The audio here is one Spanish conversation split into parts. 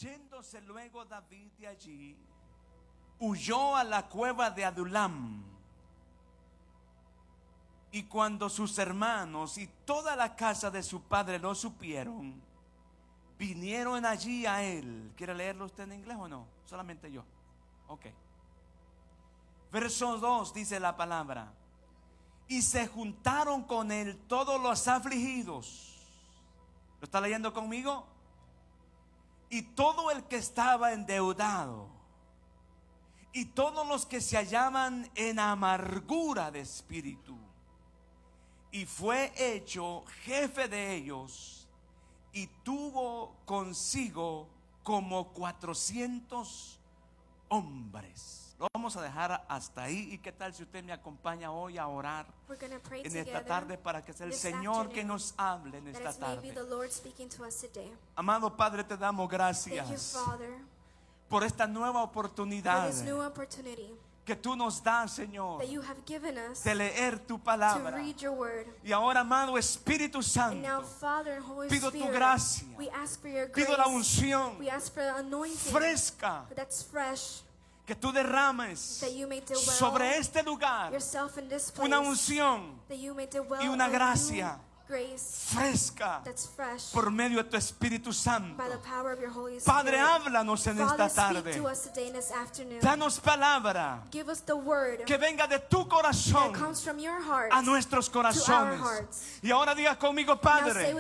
Yéndose luego David de allí, huyó a la cueva de Adulam. Y cuando sus hermanos y toda la casa de su padre lo supieron, vinieron allí a él. ¿Quiere leerlo usted en inglés o no? Solamente yo. Ok. Verso 2 dice la palabra: y se juntaron con él todos los afligidos. ¿Lo está leyendo conmigo? Y todo el que estaba endeudado, y todos los que se hallaban en amargura de espíritu. Y fue hecho jefe de ellos, y tuvo consigo como 400 hombres. Lo vamos a dejar hasta ahí. ¿Y qué tal si usted me acompaña hoy a orar en esta tarde para que sea el Señor que nos hable en esta tarde? Amado Padre, te damos gracias por esta nueva oportunidad que tú nos das, Señor, de leer tu palabra. Y ahora, amado Espíritu Santo, pido tu gracia, pido la unción fresca que tú derrames sobre este lugar, una unción y una gracia fresca por medio de tu Espíritu Santo. Padre, háblanos en esta tarde. Danos palabra que venga de tu corazón a nuestros corazones. Y ahora diga conmigo: Padre,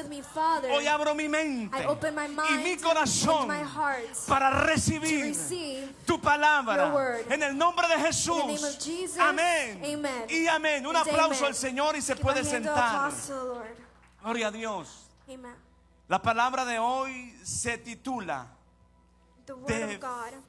hoy abro mi mente y mi corazón para recibir tu palabra en el nombre de Jesús. Amén y amén. Un aplauso al Señor y se puede sentar. Gloria a Dios. Amen. La palabra de hoy se titula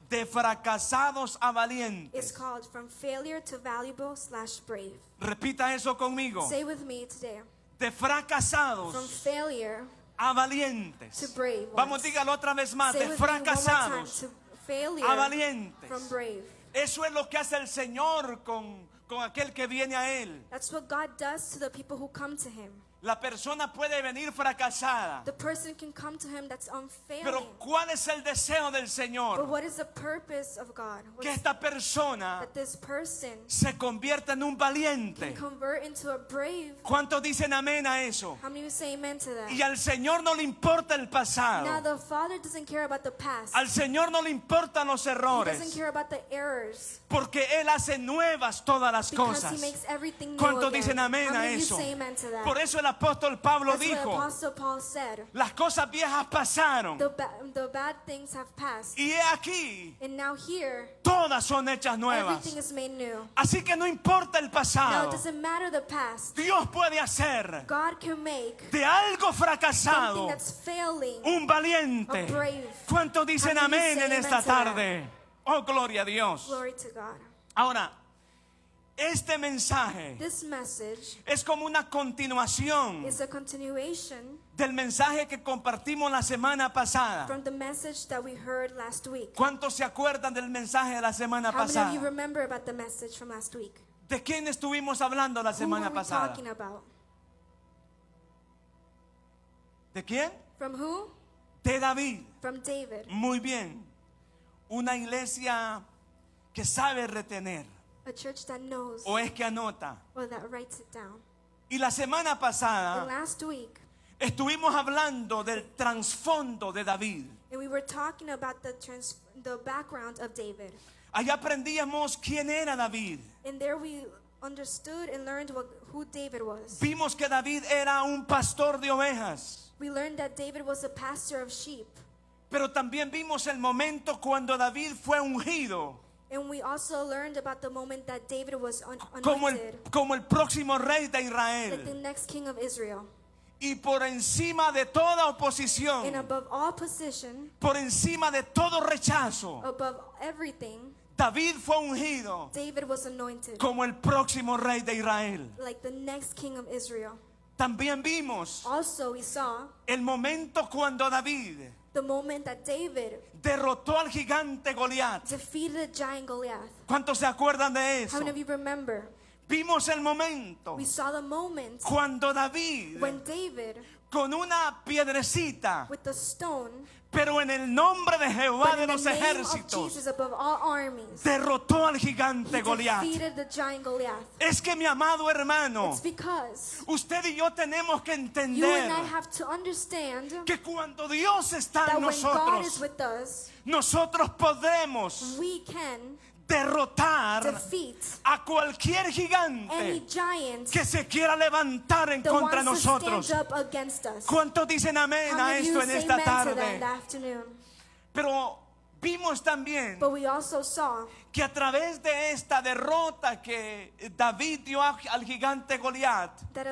de fracasados a valientes. It's called From Failure to Valuable/Brave. Repita eso conmigo. Say with me today. De fracasados From failure a valientes. to brave ones. Vamos, dígalo otra vez más. Say De with me one more time. fracasados To failure a valientes. from brave. Eso es lo que hace el Señor con aquel que viene a Él. That's what God does to the people who come to Him. La persona puede venir fracasada, The person can come to Him that's unfailing. pero ¿cuál es el deseo del But Señor? what is the purpose of God? Que esta persona That this person se convierta en un valiente. can convert into a brave. ¿Cuántos dicen amén a eso? How many of you say amen to that? Y al Señor no le importa el Now pasado. the Father doesn't care about the past. Al Señor no le importan los He doesn't errores, care about the errors. porque Él hace nuevas todas las Because cosas. He makes everything new ¿Cuántos again. dicen amén How a many of you eso? say amen to that? Por eso el apóstol Pablo That's what dijo: Apostle Paul said. las cosas viejas pasaron The bad things have passed. y he aquí And now here, todas son hechas nuevas. everything is made new. Así que no importa el Now it pasado, doesn't matter the past. Dios puede hacer God can make de algo something fracasado that's failing un valiente. a brave. ¿Cuántos dicen How many amén say en amen esta to that? tarde? Oh, gloria a Dios. Glory to God. Ahora, este mensaje This message es como una continuación is a continuation del mensaje que compartimos la semana pasada. from the message that we heard last week. ¿Cuántos se acuerdan del mensaje de la semana How many of you pasada? remember about the message from last week? ¿De quién estuvimos hablando la Who semana were we pasada? talking about? ¿De quién? From who? De David. From David. Muy bien. Una iglesia que sabe retener, A church that knows o es que anota. or that writes it down. Y la semana And pasada last week, estuvimos hablando del trasfondo de David. and we were talking about the background of David. Ahí aprendíamos quién era David. And there we understood and learned who David was. Vimos que David era un pastor de ovejas. We learned that David was a pastor of sheep. Pero también vimos el momento cuando David fue ungido And we also learned about the moment that David was como anointed el próximo rey de like the Israel. next king of Israel. Y por encima de toda And oposición, above all position, por encima de todo rechazo, above everything, David fue ungido David was anointed como el próximo rey de Israel. like the next king of Israel. También vimos Also, we saw el momento cuando David the moment that David derrotó al gigante Goliat. defeated the giant Goliath. ¿Cuántos se acuerdan de How eso? many of you remember? Vimos el momento We saw the moment cuando David when David con una piedrecita, with the stone, pero en el nombre de Jehová but de in the los name of ejércitos Jesus above all armies, derrotó al he gigante Goliat. defeated the giant Goliath. Es que mi amado hermano, It's because usted y yo tenemos que you and entender I have to understand que cuando Dios está that en when God nosotros, is with us, nosotros podemos we can derrotar defeat a cualquier any gigante giant que se quiera levantar en that contra de wants to nosotros. stand up against us. ¿Cuántos dicen amén How a many of esto you en say esta amen to that in tarde? the afternoon? Pero vimos también But we also saw que a través de esta derrota que David dio al gigante Goliat, that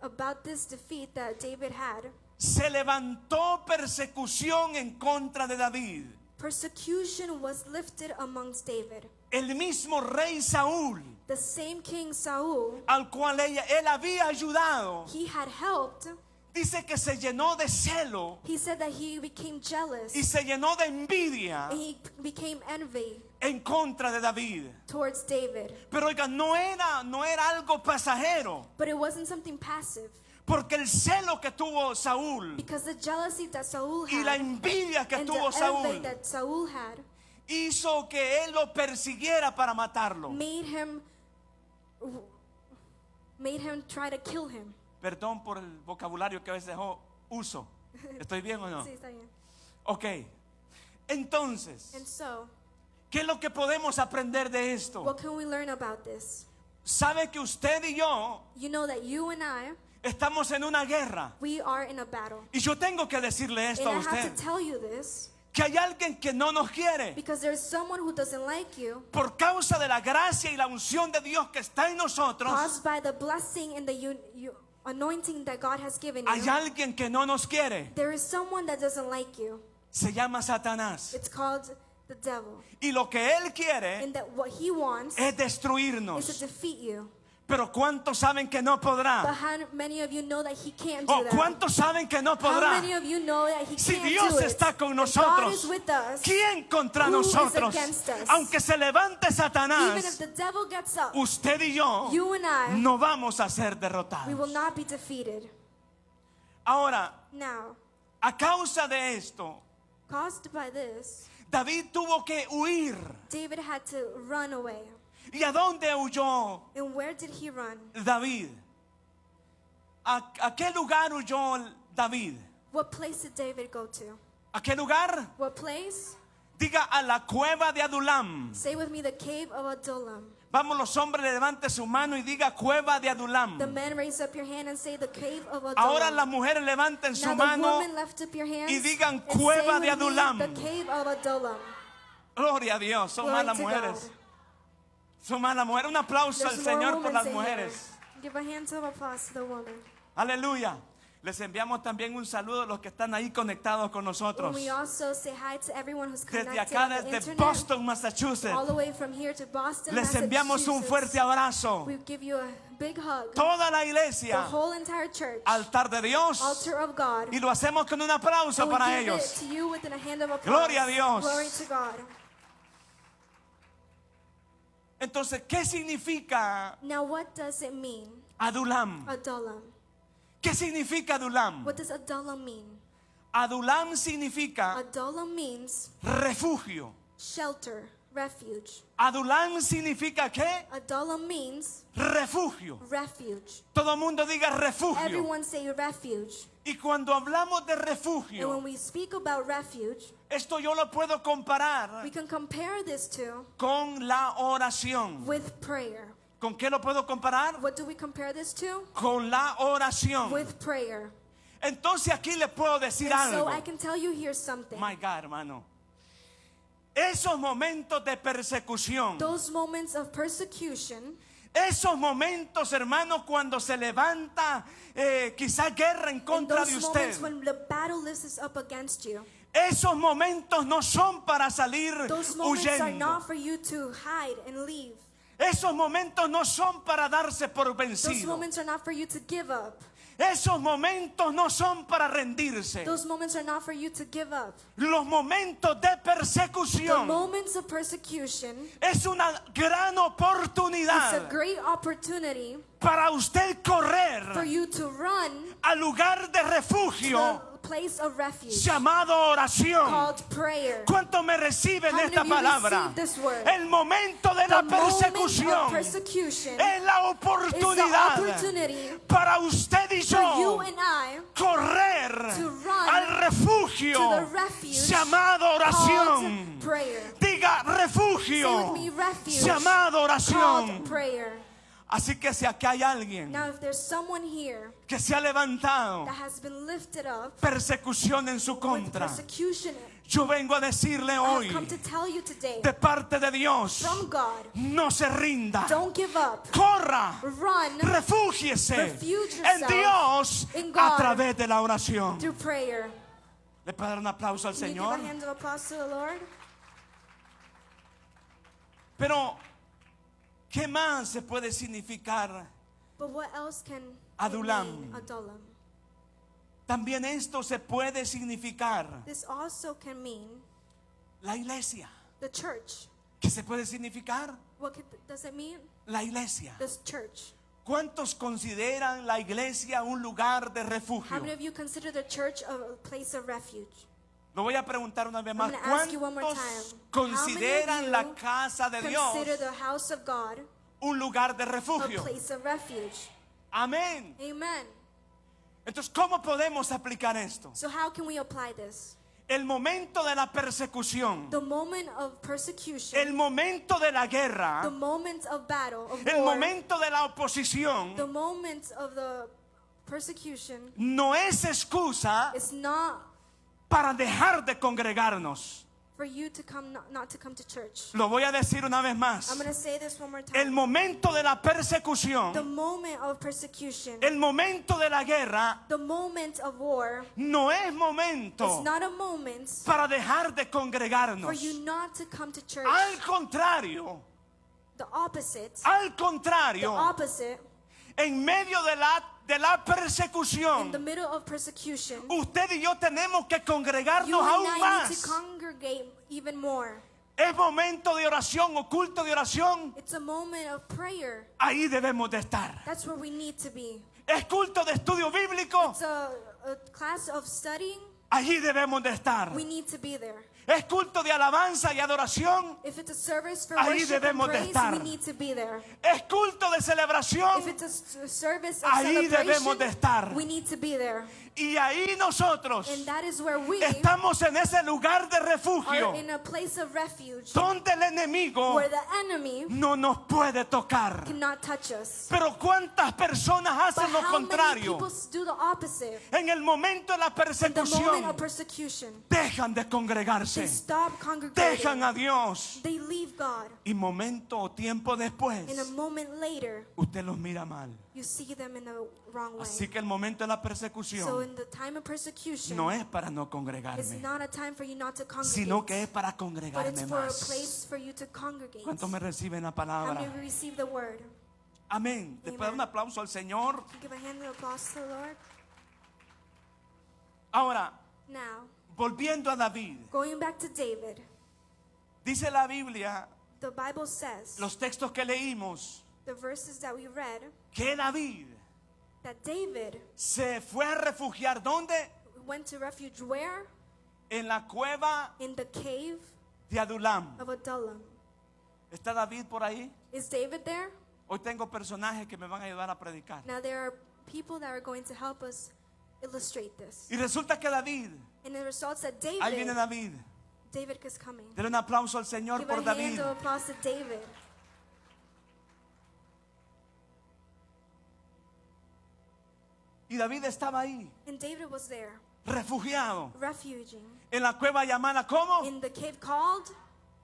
about this defeat that David had, se levantó persecución en contra de David. persecution was lifted amongst David. El mismo rey Saúl, The same King Saul, al cual él había ayudado, he had helped. dice que se llenó de celo He said that he became jealous y se llenó de envidia and he became envy en contra de David. towards David. Pero oiga, no era algo pasajero, But it wasn't something passive, porque el celo que tuvo Saúl because the jealousy that Saul y la had envidia que and tuvo the envy Saúl that Saul had hizo que él lo persiguiera para matarlo. made him try to kill him. Perdón por el vocabulario que a veces uso. ¿Estoy bien o no? Sí, está bien. Ok. Entonces, And so, ¿qué es lo que podemos aprender de esto? what can we learn about this? Sabe que usted y yo You know that you and I, estamos en una guerra. we are in a battle. Y yo tengo que decirle esto And a I have usted. to tell you this Que hay alguien que no nos quiere. because there's someone who doesn't like you, Por causa de la gracia y la unción de Dios que está en nosotros, caused by the blessing and the anointing that God has given hay you. alguien que no nos quiere. There is someone that doesn't like you. Se llama Satanás. It's called the devil. Y lo que él quiere And that what he wants es is to destruirnos. defeat you. Pero ¿cuántos saben que no But podrá? how many of you know that he can't do ¿O that? cuántos saben que no How podrá? many of you know that he Si can't Dios do it? está con If nosotros, God is with us, ¿quién contra who is nosotros? against us? Aunque se levante even if Satanás, the devil gets up, usted y yo you and I, no vamos a ser we will derrotados. not be defeated. Ahora, Now, a causa de esto, caused by this, David tuvo que huir. David had to run away. ¿Y a dónde huyó And where did he run? David? ¿A qué lugar huyó David? What place did David go to? ¿A qué lugar? What place? Diga, a la cueva de Adulam. Say with me, the cave of Adullam. Vamos los hombres, levante su mano y diga cueva de Adulam. The men raise up your hand and say the cave of Adullam. Ahora las mujeres levanten su Now the mano. women lift up your hands y digan, and cueva say de with me, Adulam. the cave of Adullam. Gloria a Dios, son Glory malas to mujeres. God. Son malas mujeres. Un aplauso al There's more Señor por women las in here. mujeres. Give a hand of applause to the woman. Aleluya. Les enviamos también un saludo a los que están ahí conectados con And nosotros. we also say hi to everyone who's Desde connected acá, on the desde internet, Boston, all Massachusetts. the way from here to Boston, Les enviamos un fuerte abrazo. We give you a big hug. Toda la The iglesia, whole entire church, altar de Dios. altar of God. Y lo hacemos con un aplauso And we para give ellos. it to you with a hand of applause. Gloria a Dios. Glory to God. Entonces, ¿qué significa Now, what does it mean, Adulam? Adullam? ¿Qué significa Adulam? What does Adullam mean? Adulam significa Adullam means refugio. shelter, refuge. Adulam significa ¿qué? Adullam means Refugio. refuge. Todo el mundo diga refugio. Everyone say refuge. Y cuando hablamos de And when refugio, we speak about refuge, esto yo lo puedo comparar we can compare this to con la oración. with prayer. ¿Con qué lo puedo comparar? What do we compare this to? Con la oración. With prayer. Entonces aquí le puedo decir And so algo. I can tell you here something. My God, hermano. Esos momentos de persecución, Those moments of persecution, esos momentos, hermano, cuando se levanta quizá guerra en and contra de those usted. moments when the battle list up against you, Esos momentos no son para salir those moments are huyendo. not for you to hide and leave. Esos momentos no son para darse por Those vencido. moments are not for you to give up. Esos momentos no son para rendirse. Those moments are not for you to give up. Los momentos de The persecución moments of persecution es una gran is a oportunidad great opportunity para usted for correr you to run al lugar de to refugio the place of refuge llamado oración. called prayer. ¿Cuántos me reciben How many esta of you palabra? receive this word? El momento de The la moment of persecución persecution es la is the oportunidad opportunity para usted y for you yo and I correr to run al refugio to the refuge llamado oración. called prayer. Diga refugio Say with me, refuge llamado oración. called prayer. Así que si aquí hay alguien Now, if there's someone here que se ha levantado that has been lifted up persecución en su with contra, persecution, yo vengo a decirle I hoy have come to tell you today, de parte de Dios, from God, no se rinda, don't give up. corra, Run refúgiese Refuge en yourself Dios in a God través de la oración. through prayer. ¿Le puedo dar un aplauso al Can you give Señor? a hand of applause to the Lord? Pero, ¿qué más se puede significar? But what else can it Adulam. mean? Adulam. También esto se puede significar This also can mean la iglesia. the church. ¿Qué se puede significar? What does it mean? La iglesia. This church. ¿Cuántos consideran la iglesia un lugar de How refugio? many of you consider the church a place of refuge? Lo voy a preguntar una vez más. I'm gonna ask you one more ¿Cuántos time. consideran la How many of you casa de Dios Consider the house of God un lugar de a refugio? place of refuge. Amén. Amen. Entonces, ¿cómo podemos aplicar esto? So how can we apply this? El momento de la persecución, The moment of persecution, el momento de la the guerra, moment of battle, of el war, momento de la oposición, the moment of the persecution no es excusa is not para dejar de congregarnos. for you to come, not to come to church. Lo voy a decir una vez más. I'm going to say this one more El time. momento de la The persecución, moment of persecution, el momento de la guerra, the moment of war, no es it's momento not a moment para dejar de for congregarnos. you not to come to church. Al contrario, The opposite, al the contrario, opposite, en medio de la in the persecución, middle of persecution, usted y yo tenemos que you congregarnos and aún I need más. to congregate even more. Es momento de oración o culto de oración, It's a moment of prayer. ahí debemos de estar. That's where we need to be. Es culto de estudio bíblico, It's a class of studying. allí debemos de estar. We need to be there. Es culto de alabanza y adoración, If it's a service for ahí worship and debemos de praise, estar. we need to be there. es culto de If celebración, it's a service of ahí debemos celebration, de estar. we need to be there. Y ahí nosotros And that is where we estamos en ese lugar de refugio are in a place of refuge donde el enemigo where the enemy no nos puede tocar. cannot touch us. Pero ¿cuántas personas But hacen lo how many contrario? people do the opposite? En el momento de la In the moment persecución of persecution, dejan de they congregarse, stop dejan congregating. a Dios They leave God. y momento o tiempo In a después moment later, usted los mira mal. you see them in the wrong way. Así que el momento de la So persecución in the time of persecution, no es para no it's congregarme, not a time for you not to congregate, sino que es para but it's congregarme for a más. place for you to congregate. ¿Cuántos me reciben la How palabra? many receive the word? Amén. Después de un Amen. aplauso al Señor. Give a hand of applause to the Lord. Ahora, Now, volviendo a David, going back to David, dice la Biblia, the Bible says, los textos que leímos, the verses that we read, que David that David se fue a refugiar. ¿Dónde? went to refuge where? En la cueva In the cave de Adulam. of Adullam. ¿Está David por ahí? Is David there? Hoy tengo personajes que me van a ayudar a predicar. Now there are people that are going to help us illustrate this. Y resulta que David, And the results that ahí viene David David. is coming. Denle un aplauso al Señor Give por a David. hand of applause to David. Y David estaba ahí, And David was there, refugiado. refuging En la cueva llamada ¿cómo? in the cave called,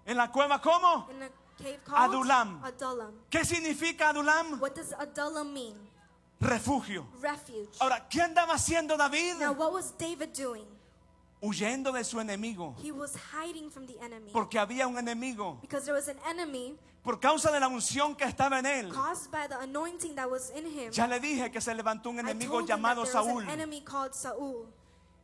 En la cueva ¿cómo? in a cave called Adullam. Adullam. ¿Qué significa Adulam? What does Adullam mean? Refugio. Refuge. Ahora, ¿qué andaba haciendo David? Now what was David doing? huyendo de su enemigo, He was hiding from the enemy. porque había un enemigo. Because there was an enemy Por causa de la unción que estaba en él. caused by the anointing that was in him. Ya le dije que se levantó un I enemigo told him that llamado there was Saúl. an enemy called Saul.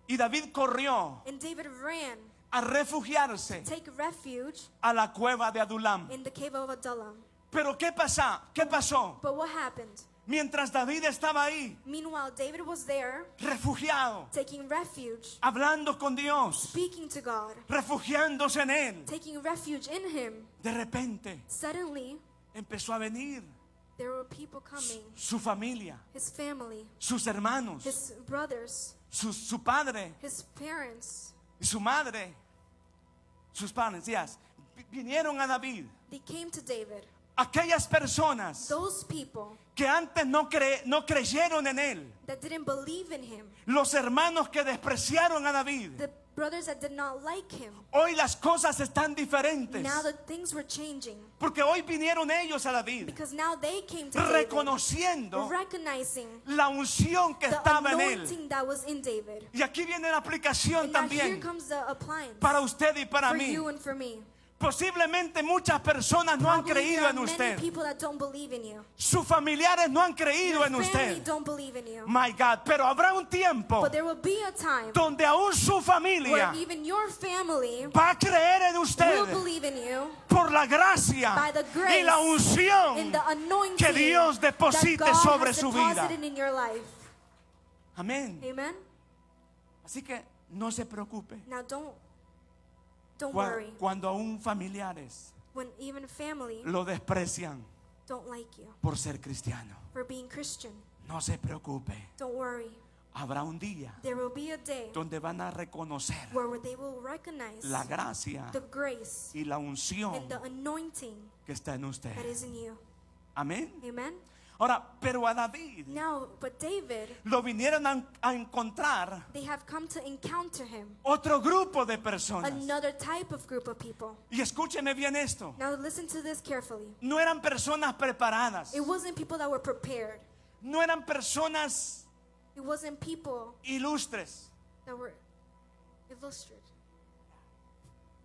Y David corrió And David ran a refugiarse to take refuge a la cueva de Adulam. in the cave of Adullam. Pero ¿qué pasó? But what happened? Mientras David estaba ahí, Meanwhile, David was there refugiado, taking refuge, hablando con Dios, speaking to God, refugiándose en él. taking refuge in him. De repente Suddenly, empezó a venir there were people coming. su familia, His family, sus hermanos, his brothers, su padre his parents. y su madre, sus padres, vinieron a David. They came to David. Aquellas personas Those people que antes no creyeron en él, that didn't believe in him, los hermanos que despreciaron a David, the brothers that did not like him. hoy las cosas están diferentes, Now the things were changing. porque hoy vinieron ellos a David Because now they came to David, reconociendo recognizing la unción que the estaba en él. anointing that was in David. Y aquí viene la aplicación And now here también comes the appliance para usted y para for mí. you and for me. Posiblemente muchas personas no han Probably creído there en are many usted. people that don't believe in you. Sus familiares no han creído Your en family usted. don't believe in you. My God, pero habrá un tiempo But there will be a time donde aún su familia where even your family va a creer en will usted believe in you por la gracia by the grace y la in unción the anointing que Dios that deposite God sobre has su vida. deposited in your life. Amén. Amen? Así que no se preocupe. Now don't worry Cuando aún familiares when even family lo desprecian don't like you por ser cristiano. for being Christian. No se preocupe. Don't worry. Habrá un día There will be a day donde van a reconocer where they will recognize la gracia the grace y la unción and the anointing que está en usted. that is in you. Amén. Amen? Ahora, pero a David Now, but David, lo vinieron a encontrar they have come to encounter him. otro grupo de personas. Another type of group of people. Y escúcheme bien esto. Now listen to this carefully. No eran personas preparadas. It wasn't people that were prepared. No eran personas It wasn't people ilustres. that were illustrated.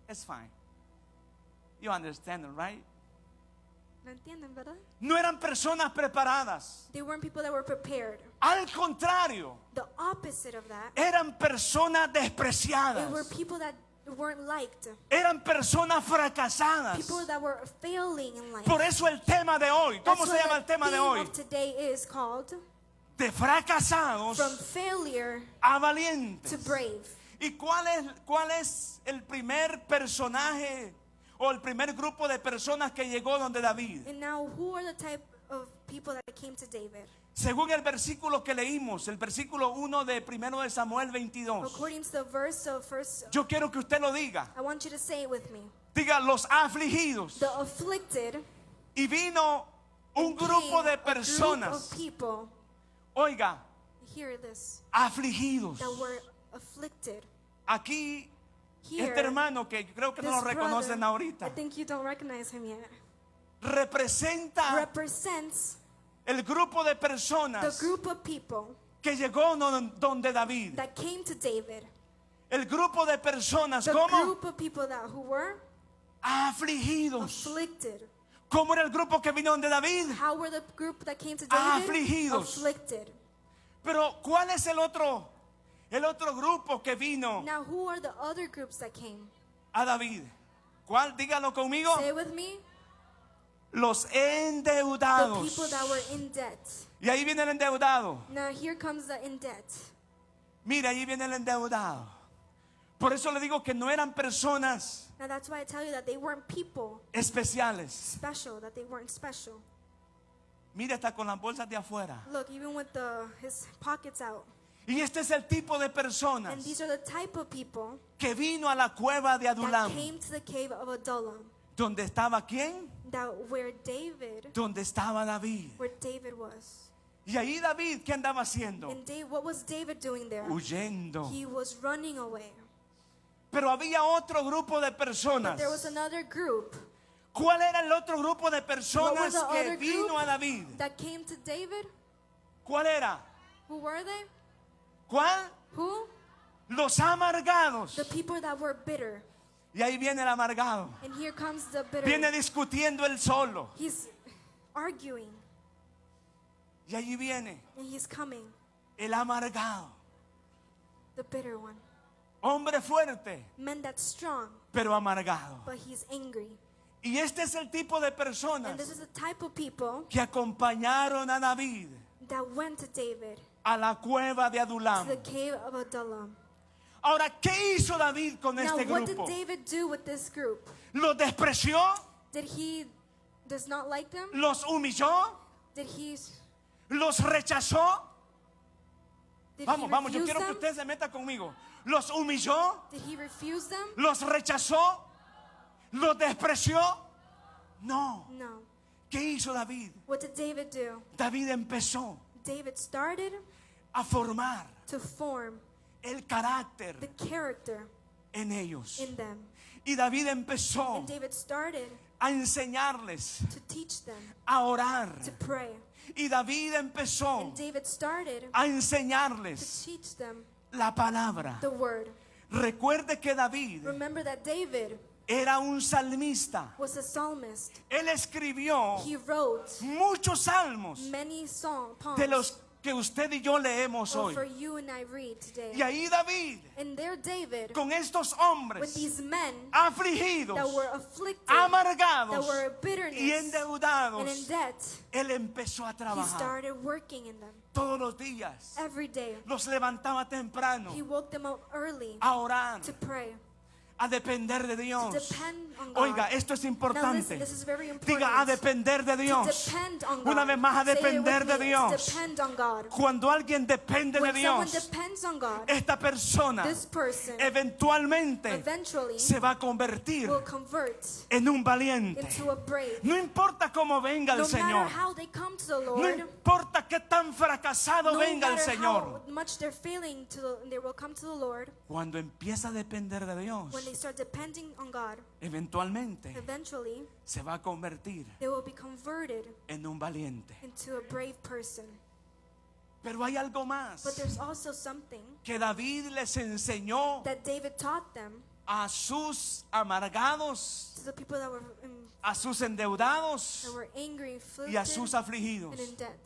It's fine. You understand, right? ¿No entienden, verdad? No eran personas preparadas. They weren't people that were prepared. Al contrario, The opposite of that, eran personas they despreciadas. were people that weren't liked. Eran personas fracasadas. People that were failing in life. Por eso el tema de hoy, ¿cómo That's se why llama el the tema de theme hoy? of today is called De fracasados From Failure a to valientes. Brave. ¿Y cuál es el primer personaje o el primer grupo de personas que llegó donde David? And now, who are the type of people that came to David? Según el versículo que leímos, el versículo 1 de 1 de Samuel 22. According to the verse of first, Yo quiero que usted lo diga. I want you to say it with me. Diga los afligidos. The afflicted. Y vino un grupo de Group personas. of people. Oiga, Hear this. afligidos. That were afflicted. Aquí, Here, este hermano que creo que no lo this reconocen brother, ahorita, I think you don't recognize him yet. representa Represents el grupo de the personas group of people que llegó donde David. that came to David. El grupo de personas, The ¿cómo? group of people that who were Afligidos. afflicted. ¿Cómo era el grupo que vino donde David? How were the group that came to David? Afligidos. Afflicted. Pero ¿cuál es el otro grupo que vino Now, who are the other groups that came? a David? ¿Cuál? Dígalo conmigo. Say with me. Los The endeudados. people that were in debt. Y ahí viene el endeudado. Now, here comes the in debt. Mira, ahí viene el endeudado. Por eso le digo que no eran personas Now, that's why I tell you that they weren't people especiales. special, that they weren't special. Mira, está con las bolsas de afuera. Look, even with his pockets out. Y este es el tipo de And personas these are the type of people que vino a la cueva de that Adulam. came to the cave of Adullam. ¿Dónde estaba quién? That where David ¿Dónde David? was. Y ahí David, ¿qué andaba haciendo? And what was David doing there? Huyendo. He was running away. Pero había otro grupo de But personas. there was another group ¿Cuál era el otro grupo de What was personas the que other vino group a David? that came to David. ¿Cuál era? Who were they? ¿Cuál? Who? los amargados. the people that were bitter. Y ahí viene el amargado. And here comes the bitter. Viene discutiendo él solo. He's arguing, Y allí viene and he's coming, el amargado. the bitter one. Hombre fuerte, Man that's strong, pero amargado. but he's angry. Y este es el tipo de personas And this is the type of people que acompañaron a David that went to David a la cueva de to Adulam. the cave of Adullam. Ahora, ¿qué hizo David con Now, este what did grupo? David do with this group? ¿Los despreció? Did he does not like them? ¿Los humilló? Did he ¿Los rechazó? did Vamos, he vamos, yo refuse quiero que them? usted se meta conmigo. ¿Los humilló? Did he refuse them? ¿Los rechazó? ¿Los despreció? No. No. ¿Qué hizo David? What did David do? David empezó David started a formar to form el carácter the character en ellos. in them. Y David empezó And David started a enseñarles to teach them a orar. to pray. Y David empezó And David started a to enseñarles teach them la palabra. the word. Recuerde que David Remember that David era un salmista. was a psalmist. Él escribió He wrote muchos salmos many poems de los que usted y yo leemos or hoy. for you and I read Y today. ahí David, And there David, con estos with hombres these men afligidos, that were afflicted, amargados that were y bitterness and in endeudados, debt, él empezó a he trabajar started working in them todos los días. every day. Los levantaba temprano He woke them up early a orar, to pray, a depender de to Dios. depend on God. Oiga, esto es Now importante. listen, this is very important. Diga, a depender de To Dios. depend on God. Una vez más, a Say it with depender de me, Dios. to depend on God. Cuando alguien depende de When someone Dios, depends on God, esta persona this person eventualmente eventually se va a convertir will convert en un valiente. into a brave. No importa cómo venga el No matter Señor. how they come to the No Lord, importa qué tan fracasado no venga el matter Señor. how much they're failing, they will come to the Lord. Cuando empieza a depender de Dios, When they start depending on God, eventualmente eventually se va a convertir they will be converted en un valiente. into a brave person. Pero hay algo más But there's also something que David les enseñó that David taught them, a sus amargados, to the people that were a sus endeudados angry, y a afflicted, sus afligidos. and in debt.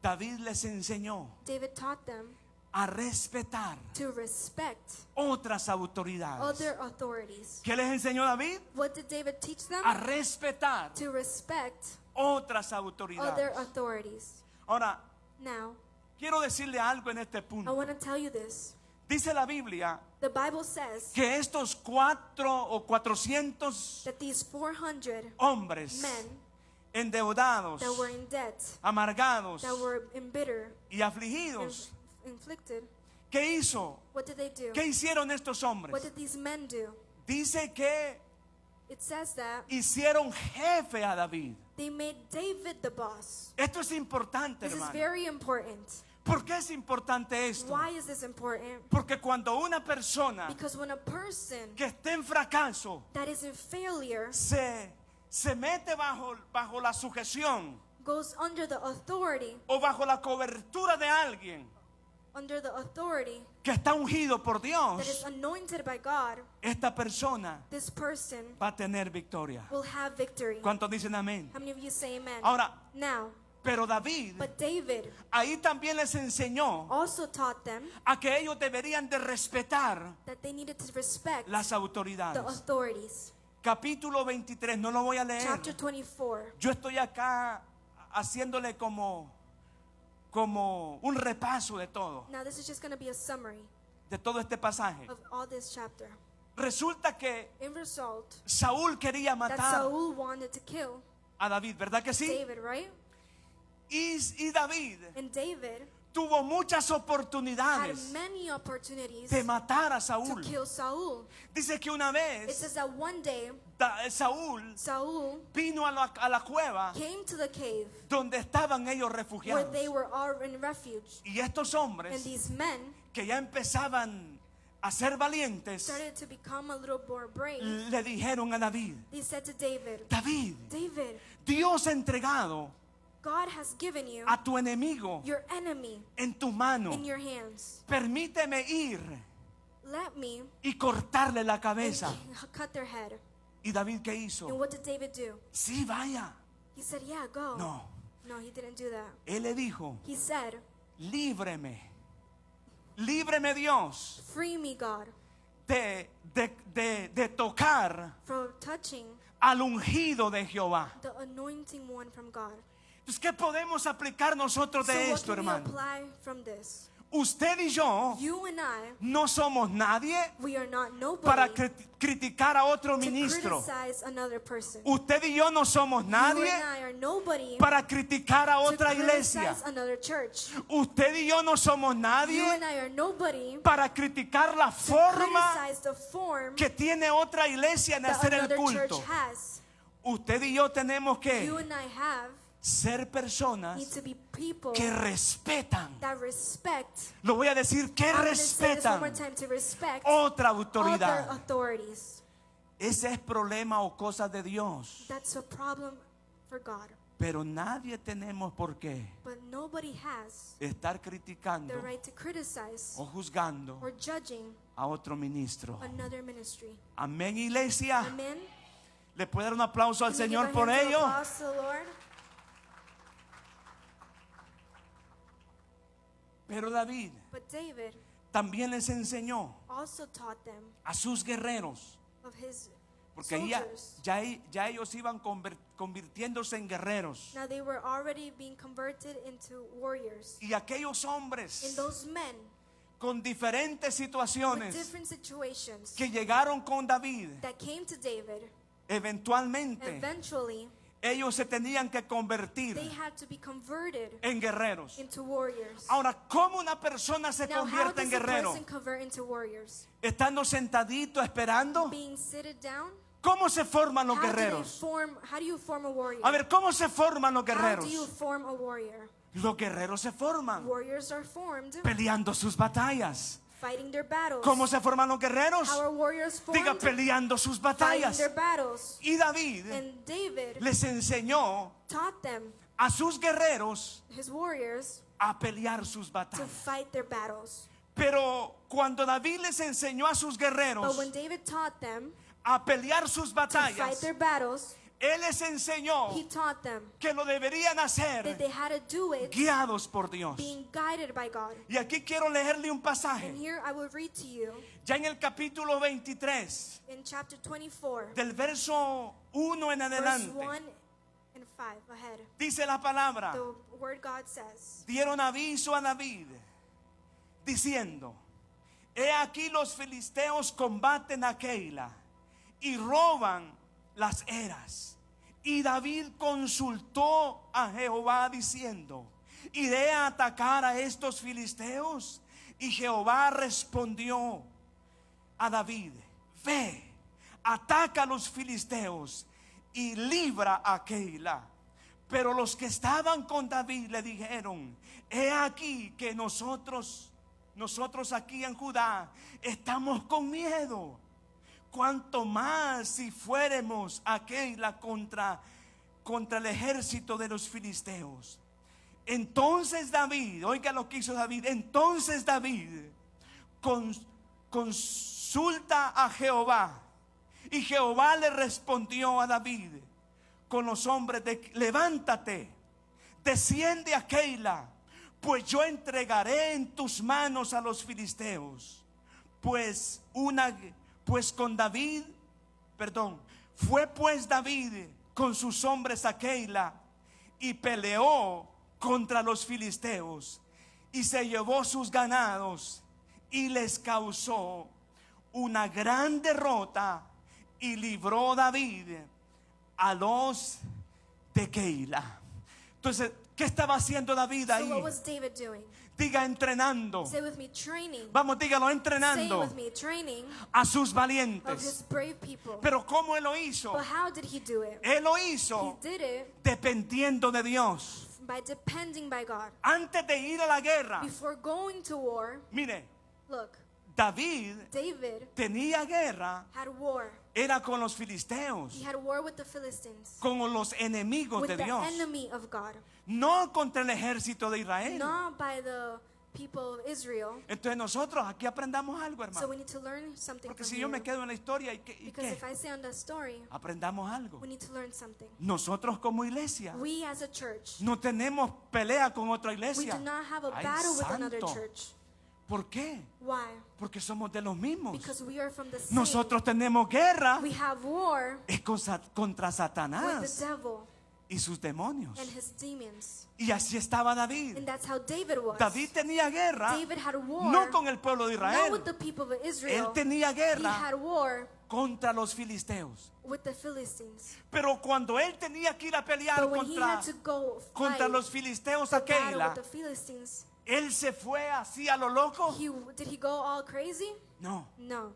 David les enseñó David taught them a respetar to respect otras autoridades. other authorities. ¿Qué les enseñó David? What did David teach them? A respetar To respect otras other autoridades. authorities. Ahora, Now, quiero decirle algo en este I punto. want to tell you this. Dice la Biblia The Bible says que estos 400 that these 400 hombres men endeudados, that were in debt, amargados that were embittered, y afligidos, inflicted, ¿qué hizo? what did they do? ¿Qué hicieron estos What hombres? did these men do? Dice que It says that hicieron jefe a David. they made David the boss. Esto es importante, This is hermano. very important. ¿Por qué es importante esto? Why is this important? Porque cuando una persona Because when a person que esté en fracaso that is in failure se mete bajo la sujeción goes under the authority, o bajo la cobertura de alguien under the authority que está ungido por that Dios, is anointed by God, esta persona this person va a tener victoria. will have victory. ¿Cuántos dicen amén? How many of you say amen? Ahora, Now, pero David but David ahí también les enseñó also taught them a que ellos deberían de respetar that they needed to respect las the autoridades. authorities. Capítulo 23, no lo voy a leer. Chapter 24. Yo estoy acá haciéndole como un repaso de todo, Now this is just going to be a summary de todo este pasaje. of all this chapter. Resulta que In result, Saúl quería that matar Saul wanted to kill a David, ¿verdad que sí? David, right? Y David And David tuvo muchas had oportunidades many opportunities de matar a to Saúl. kill Saul. Dice que una It vez says that one day Saúl Saul vino a la cueva came to the cave donde estaban ellos where refugiados. they were all in refuge. Y estos And hombres these men que ya empezaban a ser valientes started to become a little more brave. le dijeron a David: They said to David, David, David, Dios ha entregado God has given you a tu enemigo your enemy en tu mano. in your hands. Permíteme ir let me y cortarle la cabeza. and cut their head. ¿Y David qué And hizo? what did David do? Sí, vaya. He said, yeah, go. No, No, he didn't do that. él le dijo, He said, líbreme, líbreme Dios free me, God, de tocar from touching al ungido de Jehová. the anointing one from God. Entonces, ¿qué podemos aplicar nosotros So de what esto, can we hermano? apply from this? Usted y yo You and I, no somos nadie we are not para nobody criticar a otro to ministro. criticize another person. Usted y yo no somos You nadie and I are nobody para criticar a to otra iglesia. criticize another church. Usted y yo no somos You nadie and I are nobody para criticar la to forma criticize the form que tiene otra iglesia en that hacer el another church culto. has. Usted y yo tenemos You que and I have ser need personas to be people que respetan. that respect. Lo voy a decir, que I'm going to say this one more respetan time, to respect otra other autoridad. authorities. Ese es problema o cosa de Dios. That's a problem for God. Pero nadie tenemos por qué But nobody has estar criticando the right to criticize o juzgando or judging a otro ministro. another ministry. Amén, iglesia. Amen. ¿Le puede dar un aplauso al Can we give Señor a por hand of ello? applause to the Lord? Pero David But David también les enseñó also taught them a sus guerreros, of his porque soldiers. ya ellos iban convirtiéndose en guerreros. Now they were already being converted into warriors. Y aquellos And hombres those men con diferentes with situaciones different situations que llegaron con David, that came to David, eventualmente eventually ellos se tenían que convertir they had to be converted en guerreros. into warriors. Ahora, ¿cómo una persona se Now, how convierte en does a guerrero? person convert into warriors? Estando sentadito esperando. Being seated down? ¿Cómo se forman los How guerreros? do you form a warrior? A ver, ¿cómo se forman los How do you guerreros? form a warrior? Los guerreros se forman Warriors are formed peleando sus batallas. fighting their battles. ¿Cómo se forman los guerreros? How are warriors formed? Diga, peleando sus Fighting batallas. their battles. Y David And David les enseñó taught them, a sus guerreros his warriors, a pelear sus to batallas. fight their battles. Pero cuando David les enseñó a sus But guerreros when David taught them a pelear sus to fight batallas, their battles, él les enseñó he taught them que lo deberían that hacer they had to do it guiados por Dios. being guided by God. Y aquí quiero leerle un And pasaje, here I will read to you ya en el capítulo 23, in chapter 24, del verso 1 en verse adelante. 1 and 5 ahead. Dice la palabra: The word God says, dieron aviso a David diciendo: he aquí los filisteos combaten a Keila y roban las eras. Y David consultó a Jehová diciendo: ¿iré a atacar a estos filisteos? Y Jehová respondió a David: ve, ataca a los filisteos y libra a Keila. Pero los que estaban con David le dijeron: he aquí que nosotros aquí en Judá estamos con miedo. Cuanto más si fuéramos a Keila contra el ejército de los filisteos. Entonces David, oiga lo que hizo David. Entonces David consulta a Jehová, y Jehová le respondió a David con los hombres levántate, desciende a Keila, pues yo entregaré en tus manos a los filisteos. Fue pues David con sus hombres a Keila y peleó contra los filisteos y se llevó sus ganados y les causó una gran derrota, y libró David a los de Keila. Entonces, ¿qué estaba haciendo David so ahí? what was David doing? Diga, entrenando. Say with me, training. Vamos, dígalo, Say entrenando with me, training a sus of valientes. his brave people. Pero ¿cómo él lo hizo? But how did he do it? Él lo He hizo did it dependiendo de Dios. by depending by God. Antes de ir a la guerra, Before going to war, mire, look, David David tenía guerra, had war. era con los filisteos, He had war with the Philistines, con los enemigos with de the Dios, enemy of God, no contra el ejército de Israel. not by the people of Israel. Entonces nosotros aquí aprendamos algo, So hermano. we need to learn something Porque from si yo me you. quedo en la historia, ¿y Because if qué? I say on the story, Aprendamos algo. we need to learn something. Nosotros como iglesia We as a church, no tenemos pelea con otra we iglesia. do not have a Ay, battle with another santo. church. ¿Por qué? Why? Porque somos de los mismos. Because we are from the same. Nosotros tenemos guerra We have war es contra with Satanás the devil y sus demonios. and his demons. Y así estaba David. And that's how David was. David tenía guerra David had war no con el pueblo de not Israel. with the people of Él Israel. tenía He guerra had war contra los filisteos. with the Philistines. Pero cuando él tenía que ir a pelear But when he contra, had to go contra fight los filisteos the a battle Keila, with the Philistines, él se fue así a lo loco. did he go all crazy? No, No.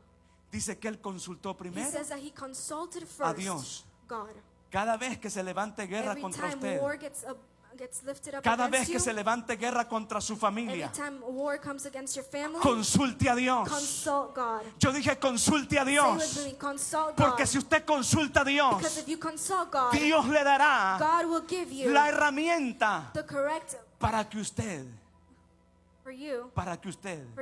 dice que él consultó He primero says that he consulted a first Dios. God. Cada vez que se levante guerra Every contra time usted, war gets lifted up cada vez against que you, se levante guerra contra su familia, anytime war comes against your family, consulte a Dios. consult God. Yo dije consulte a Say Dios, with me, consult porque God. si usted consulta a Because Dios, if you consult God, Dios le dará God will give you la herramienta the correct para que usted for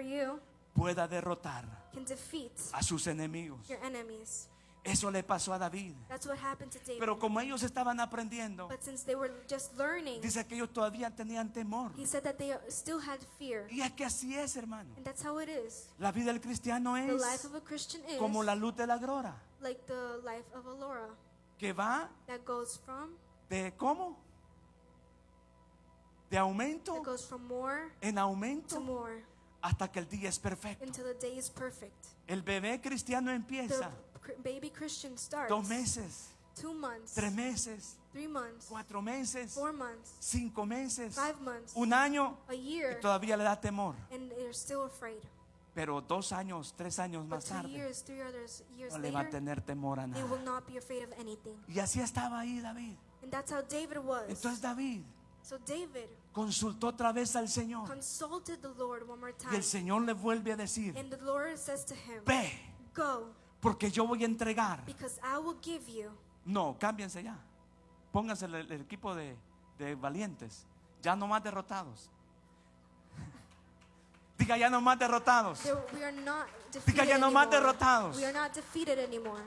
you pueda derrotar can defeat a sus enemigos. your enemies. Eso le pasó a David. That's what happened to David. Pero como ellos estaban aprendiendo, But since they were just learning, dice que ellos todavía tenían temor. he said that they still had fear. Y es que así es, hermano. And that's how it is. La vida del cristiano The life es of a Christian is como la luz de la aurora, like the life of Aurora que va that goes from de ¿cómo? De aumento from more en to aumento more hasta que el día es perfecto. until the day is perfect. El bebé cristiano The empieza baby Christian starts 2 meses, 2 months, 3 meses, 3 months, 4 meses, 4 months, 5 meses, 5 months, un año, a year, y todavía le da temor. and they're still afraid. Pero 2 años, 3 años But más 2 tarde, years, 3 others years no le va a later, tener temor a they will nada. not be afraid of anything. Y así estaba ahí David. And that's how David was. Entonces David So David consultó otra vez al Señor. consulted the Lord one more Y time. el Señor le vuelve a decir, And the Lord says to him, ve, go, porque yo voy a entregar. because I will give you. No, cámbiense ya. Pónganse el equipo de valientes. Ya no más derrotados. Diga ya no más derrotados. We are not Diga defeated ya no más anymore. derrotados. We are not defeated anymore.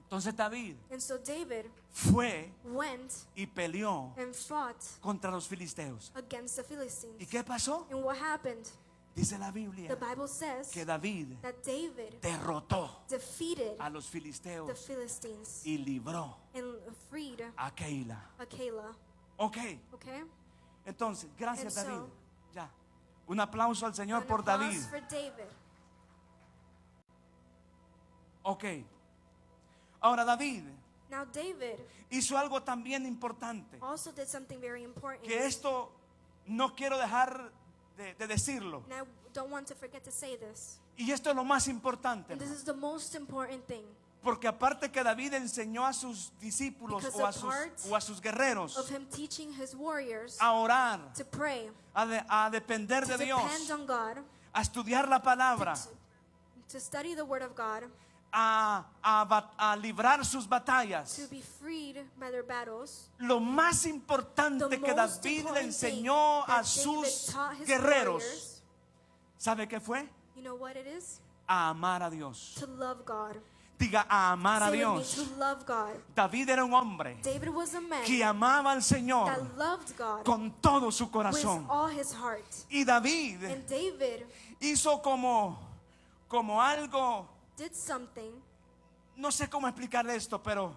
Entonces David And so David fue went y peleó and fought contra los filisteos. against the Philistines. ¿Y qué pasó? And what happened? Dice la The Biblia Bible says que David that David derrotó defeated a los the filisteos Philistines y libró and freed a Keila. Keilah. Ok, Okay? entonces, gracias And so- David. Ya. Un aplauso al Señor An por applause David. for David. Ok. Ahora David Now David hizo algo también importante. also did something very important. Que esto no quiero dejar de decirlo. And I don't want to forget to say this. Y esto es lo más importante. And this hermano. is the most important thing. Porque aparte que David enseñó a sus discípulos Because o a sus guerreros Of him teaching his warriors a orar, to pray, a depender to de Dios, depend on God, a estudiar la palabra, to study the word of God, a librar sus batallas. to be freed by their battles. Lo más importante The que most David le important enseñó thing a that sus David taught his guerreros, warriors, ¿sabe qué fue? you know what it is? A amar a Dios. To love God. Diga, a amar a Say with me, Dios. to love God. David era un hombre David was a man que amaba al Señor that loved God con todo su with corazón. all his heart. Y David And David hizo como algo, did something. no sé cómo explicar esto, pero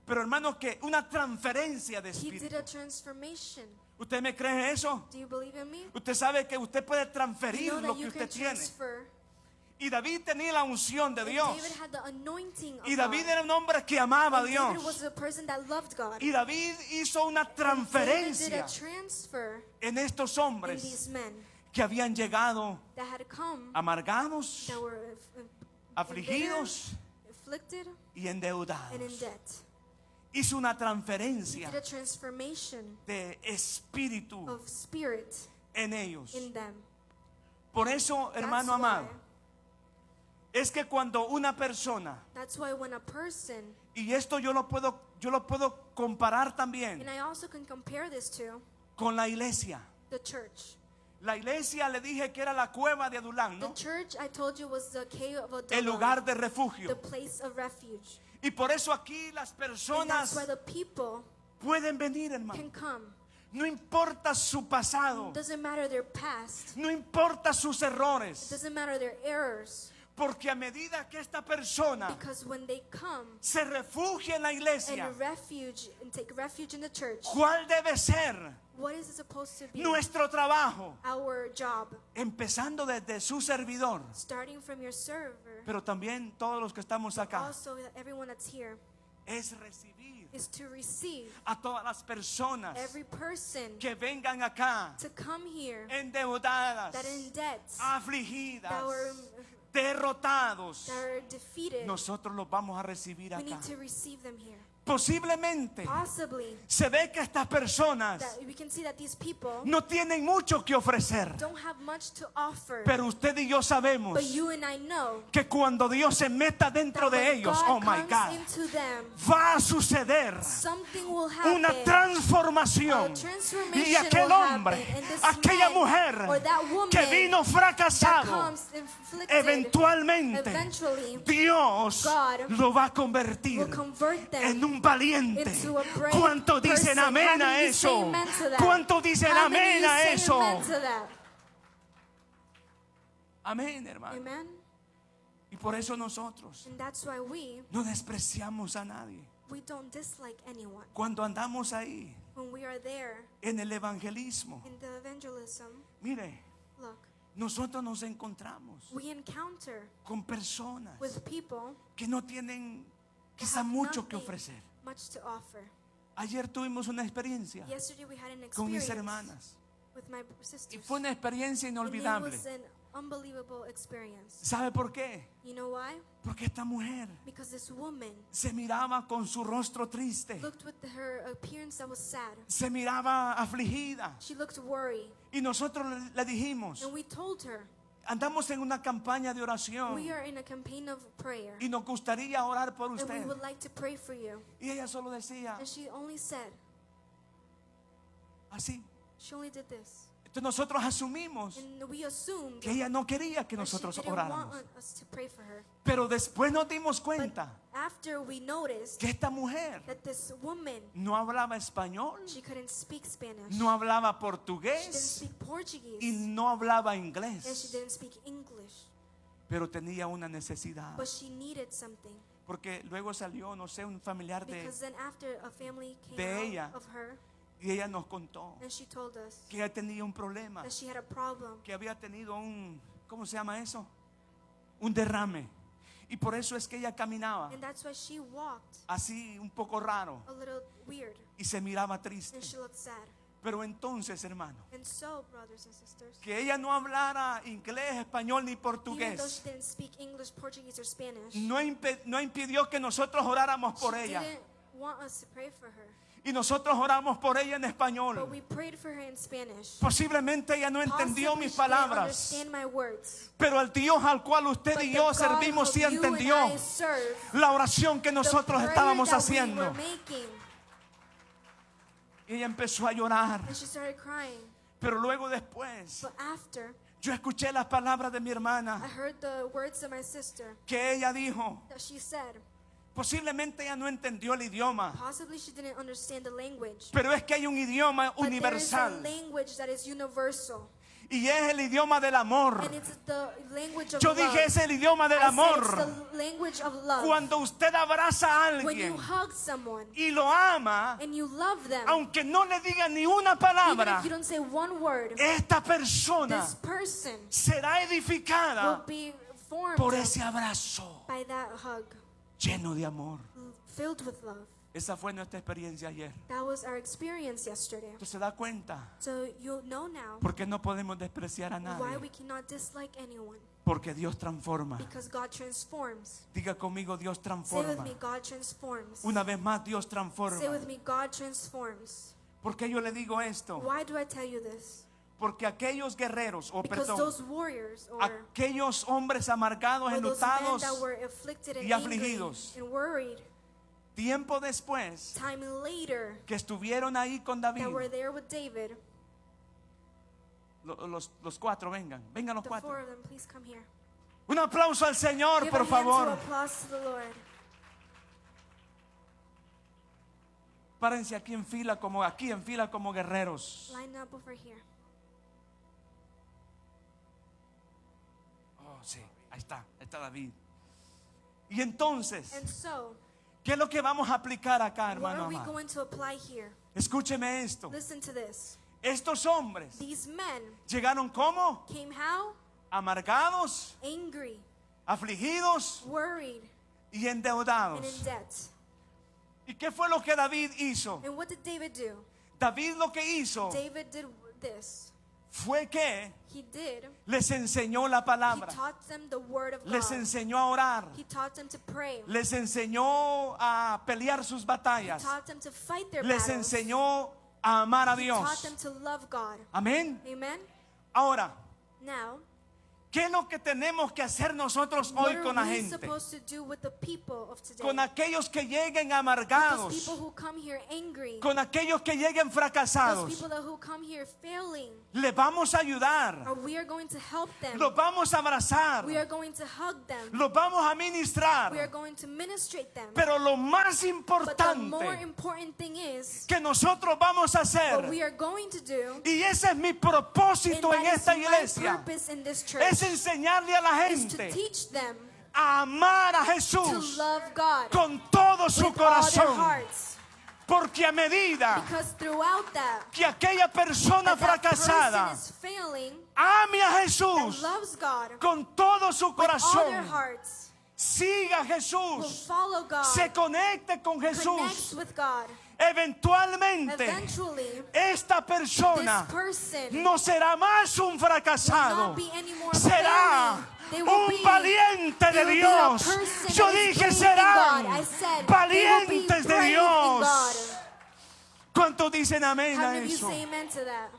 hermano, que una transferencia de He did espíritu. a transformation. ¿Usted me cree eso? Do you believe in me? Usted sabe que usted puede You transferir know lo that que you usted can tiene. transfer. Y David tenía la unción de And Dios. David had the anointing of Y David God. era un hombre que amaba a And David Dios. was a person that loved God. Y David hizo una David did a transferencia transfer en estos in hombres these men que habían llegado that had come, amargados, that were afligidos afflicted y and endeudados. in debt. Hizo una He transferencia did a transformation de espíritu of spirit en ellos. in them. Por eso, hermano amado, es que cuando una persona, That's why when a person, y esto yo lo puedo comparar también and I also can compare this to con la iglesia. the church. La iglesia le dije que era la cueva de Adulán, The ¿no? church, I told you, was the cave of El Adullam, lugar de the refugio. place of refuge. Y por eso aquí las And that's personas why the people pueden venir, hermano. can come. No importa su pasado, Doesn't matter their past. no importa sus errores, Doesn't matter their errors. porque a medida que esta persona Because when they come se refugia en la iglesia, and take refuge in the church, ¿cuál debe ser what is it supposed to be? nuestro trabajo? Our job, Empezando desde su servidor, starting from your server, pero también todos los que estamos acá, also everyone that's here, es recibir is to receive a todas las personas every person que vengan acá to come here endeudadas, that are in debt, afligidas, that derrotados. are defeated. Nosotros los vamos a recibir We acá. need to receive them here. Posiblemente Possibly se ve que estas personas that we can see that these people no tienen mucho que ofrecer, don't have much to offer. pero usted y yo sabemos But you and I know que cuando Dios se meta dentro that de when ellos, God oh my comes God, into them, va a suceder something will happen. una transformación. A transformation Y aquel will hombre, happen, and this aquella man mujer or that woman que vino that fracasado, comes inflicted, eventualmente eventually Dios God lo va a convertir will convert them en un valiente. into a brave ¿Cuántos dicen person? amén How a many you say eso? amen to that? ¿Cuántos dicen How many amén you a say eso? amen to that? Amén, hermano. Amen. Y por eso nosotros And that's why no despreciamos a nadie. we don't dislike anyone. Cuando andamos ahí When we are there en el evangelismo, in the evangelism, mire, look, nosotros nos encontramos we encounter con personas with people que no tienen that quizá have mucho que nothing ofrecer. much to offer. Ayer tuvimos una experiencia Yesterday we had an con mis experience hermanas with my y sisters. fue una experiencia And it inolvidable. was an unbelievable experience. ¿Sabe por qué? You know why? Porque esta mujer Because this woman se miraba con su rostro triste, looked with her appearance that was sad. se miraba afligida She looked worried. y nosotros le dijimos, And we told her, andamos en una campaña de we oración are in a campaign of prayer. y nos gustaría orar por And we usted. would like to pray for you. Y ella solo decía And she only said, así. she only did this. Entonces nosotros asumimos And we assumed que ella no quería que that she nosotros didn't want oráramos. us to pray for her. Pero después nos dimos But cuenta after we noticed que esta mujer that this woman, no hablaba español, she couldn't speak Spanish. no hablaba She didn't portugués speak Portuguese. y no hablaba And she inglés, didn't speak English. pero tenía una necesidad. But she needed something. Porque luego salió, no sé, un familiar Because then after a family came de out ella. of her, y ella nos contó and she told us que ella tenía un problema, that she had a problem. que había tenido un, ¿cómo se llama eso? Un derrame. Y por eso es que ella caminaba And that's why she walked así un poco raro a little weird. y se miraba triste. And she looked sad. Pero entonces, hermano, And so, brothers and sisters, que ella no hablara inglés, español ni even though she portugués, didn't speak English, Portuguese, or Spanish, no impidió que nosotros oráramos por she ella. didn't want us to pray for her. Y nosotros oramos por ella en But español. we prayed for her in Spanish. Posiblemente ella no entendió Possibly mis she didn't palabras, understand my words. pero el Dios al cual usted But y the yo God servimos of sí you and entendió I serve, la oración que the nosotros prayer estábamos that we haciendo. were making. Y ella empezó a llorar. And she started crying. Pero luego después But after, yo escuché las palabras de mi I hermana heard the words of my sister que ella dijo. that she said. Posiblemente ella no entendió el idioma, Possibly she didn't understand the language. pero es que hay un idioma But there is a universal language that is universal. y es el idioma del amor. And it's the language of Yo love. dije es el idioma del I said amor. it's the language of love. Cuando usted abraza a When you alguien hug someone y lo ama, and you love them, aunque no le diga ni una even palabra, if you don't say one word, esta persona this person será will edificada be formed por ese abrazo by that hug, lleno de amor. filled with love. Esa fue nuestra experiencia ayer. That was our experience yesterday. Usted se da cuenta So you know now por qué no podemos despreciar a why nadie, we cannot dislike anyone. porque Dios transforma. Because God transforms. Diga conmigo, Dios Say with transforma. me, God transforms. Una vez más, Dios Say transforma. with me, God transforms. ¿Por qué yo le digo esto? Why do I tell you this? Porque aquellos guerreros, o Because perdón, those warriors or aquellos hombres amargados, those men enlutados, that were afflicted and y angry afligidos. and worried, tiempo después time later que estuvieron ahí con David, that were there with David, los cuatro, vengan los The cuatro. 4 of them, please come here. Un aplauso al Señor, Give por a hand to favor. applause to the Lord. Párense aquí en fila como guerreros. Line up over here. Oh, sí, ahí está David. Y entonces, And so, ¿qué es lo que vamos a aplicar acá, what hermano are we amado? going to apply here? Escúcheme esto. Listen to this. Estos hombres These men llegaron como came how? amargados, Angry, afligidos worried, y and endeudados. in debt. ¿Y qué fue lo que David hizo? And what did David do? David lo que hizo David did this. fue que He did. les enseñó la He palabra, taught them the word of les God. enseñó a orar, He taught them to pray. les enseñó a pelear sus He batallas, taught them to fight their les battles. enseñó a amar a He taught Dios. them to love God. Amén. Amen. Ahora, Now, ¿qué es lo que tenemos que hacer nosotros what hoy con la are we gente? supposed to do with the people of today? Con aquellos que lleguen Those amargados, people who come here angry. con aquellos que lleguen Those fracasados. people who come here failing. Les vamos a ayudar, Or we are going to help them. los vamos a abrazar, We are going to hug them. los vamos a We are ministrar. going to ministrate them. Pero lo más But the more importante important thing is, que nosotros vamos a what hacer, we are going to do, y ese es mi and propósito en that is esta my iglesia, purpose in this church, es enseñarle a la is to gente teach them a amar a to Jesús love God con todo su with all their corazón. hearts. Porque a medida Because throughout that, que aquella persona that fracasada person is failing ame a and Jesús loves God con todo su with all their corazón, hearts, siga a will Jesús, follow God, se conecte con connects Jesús, with God. eventualmente Eventually, esta this persona person no será más un will fracasado, not be anymore será failing. They will be, un valiente they de will be a Dios. person Yo that is dije believing serán God. I said, they will be valientes de brave in God. Dios. ¿Cuántos dicen amén How a many of you eso? say amen to that?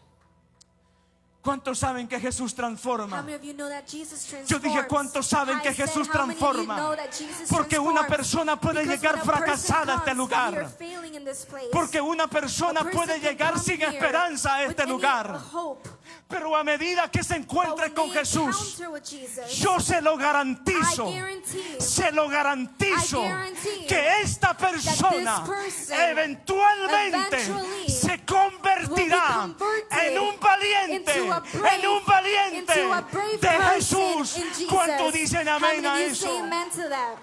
¿Cuántos saben que Jesús How transforma? many of you know that Jesus transforms? Yo dije, ¿cuántos saben que I said, Jesús how many of you transforma? know that Jesus Porque una transforms? persona puede Because llegar when a person fracasada a este comes lugar. here failing in this place, Porque una persona a person puede can llegar come sin here esperanza a este with any lugar. hope. Pero a medida que se But encuentre when con they Jesús, encounter with Jesus, yo se lo garantizo. I guarantee, Se lo garantizo I guarantee que esta persona person eventualmente eventually se convertirá will be converted en un valiente, into a brave- en un valiente into a brave de person Jesús. in Jesus. ¿Cuánto dicen How amén many a of you eso? say amen to that?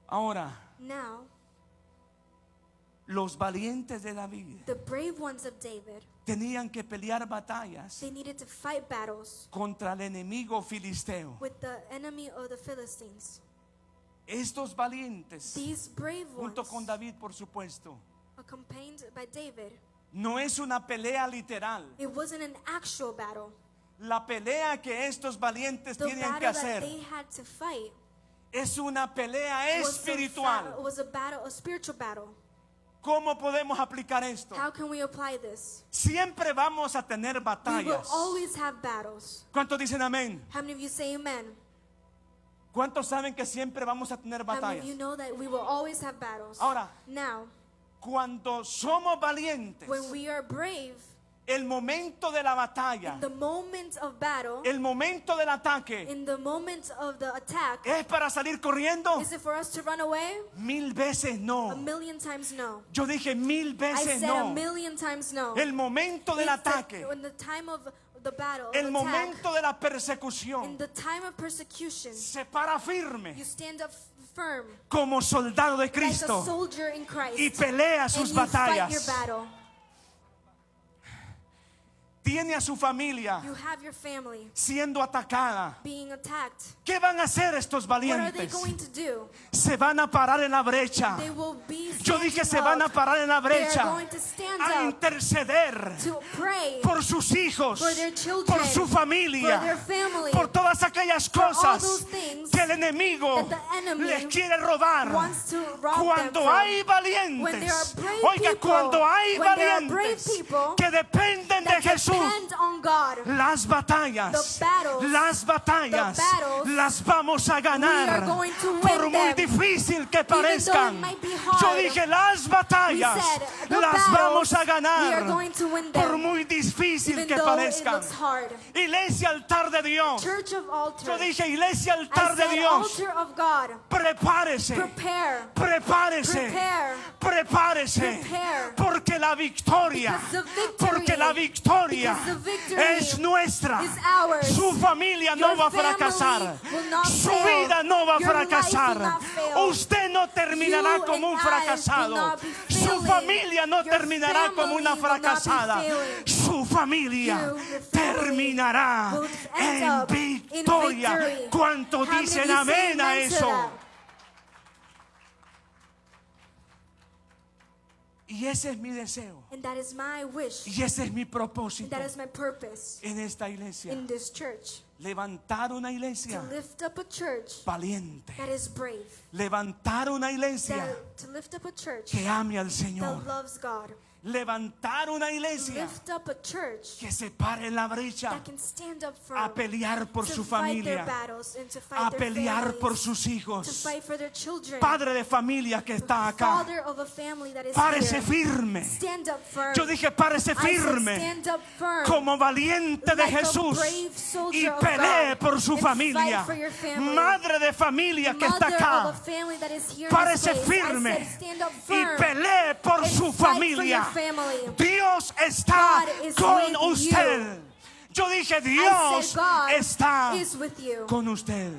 Ahora, Now, los valientes de David the brave ones of David, tenían que pelear batallas they needed to fight battles contra el enemigo filisteo. with the enemy of the Philistines. Estos valientes, These brave ones, junto con David, por supuesto, accompanied by David, no es una pelea literal. it wasn't an actual battle. La pelea que estos valientes The tienen que battle that hacer they had to fight es una pelea espiritual. was a battle, a spiritual battle. ¿Cómo podemos aplicar esto? How can we apply this? Siempre vamos a tener We will batallas. always have battles. ¿Cuántos dicen amén? How many of you say amen? ¿Cuántos saben que siempre vamos a tener How many of you batallas? know that we will always have battles? Ahora, Now, cuando somos valientes, when we are brave, el momento de la batalla, in the moment of battle, el momento del ataque, in the moment of the attack, ¿es para salir corriendo? is it for us to run away? 1000 veces A no. million times no. Yo dije 1000 I veces said a no. million times no. El momento del It's the- ataque, in the time of the battle, of el attack, momento de la in persecución, the time of persecution, se para firme you stand up firm como soldado de like a Cristo soldier in Christ, y pelea and sus you fight your batallas. battle. Tiene a su familia You have your family siendo atacada. being attacked. ¿Qué van a hacer estos What are they valientes? going to do? Se van a parar en la brecha. They will be Yo dije, se standing van a up. parar en la They are brecha going to stand a up interceder to pray por sus hijos, for their children, por su for familia, their family, por todas aquellas for all cosas those things que el enemigo that the enemy les quiere robar. wants to rob Cuando them from. hay When there are valientes, brave oiga, people, cuando hay when there are brave valientes people que dependen de that Jesús, depend on God. las batallas, The battles, las batallas, the battles, las vamos a we are ganar. going to win Por muy them. difícil que Even though parezcan. it might be hard, Yo dije, las batallas we said, the las battles, vamos a we are ganar. going to win Por them. muy difícil Even que though it parezcan. looks hard. Iglesia, altar de Dios. Church of altar. Yo dije, iglesia, I altar de said, Dios. altar of God. Prepárese. Prepare. Prepárese. Prepare. Prepárese. Prepare. Porque la victoria, Because the victory, porque la victoria because the victory es nuestra. is ours. Su familia no Your va a family fracasar. will not Su fail. vida no va a Your life fracasar. will not fail. Usted no terminará You como un and I fracasado. will not be Su failing. familia no Your terminará como una family will not be fracasada. failing. Su familia You, your family, terminará will end en up in victoria. victory. ¿Cuánto How many dicen say amén a amen to eso? that? Y ese es mi deseo. And that is my wish. Y ese es mi And propósito that is my purpose en esta iglesia. in this church. Levantar una To iglesia lift up a church valiente. that is brave. Levantar una iglesia To lift up a church que ame al that Señor. loves God. Levantar una To iglesia lift up a church que se pare en la brecha that can stand up a firm pelear por to su fight their familia, battles and to fight a their pelear families, por sus to hijos. fight for their children. Padre de familia que está acá, Father of a family that is párese here. firme. Stand up firm. Yo dije, párese I said, firme stand up firm. como valiente de Like a Jesús brave soldier y of pelee God, por su and familia. fight for your family. Madre de familia que está Mother of a acá, family that is here in párese this place. I firme said, stand up y firm pelee por and su fight for familia. your family. Dios está God is con with usted. Yo dije, I Dios said, God está is with you. con usted.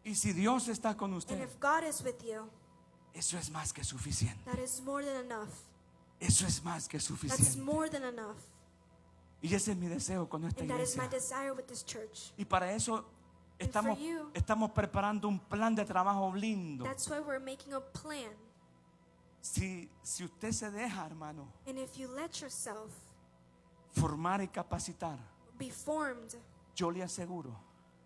Y si Dios está con And usted, if God is with you, eso es más que suficiente. that is more than enough. Eso es más que That's suficiente. more than enough. Y ese es mi deseo con esta And that is my iglesia. desire with this church. Y para eso estamos, for you, estamos preparando un plan de trabajo lindo. That's why we're making a plan. Si usted se deja, hermano, And if you let yourself formar y capacitar, be formed, yo le aseguro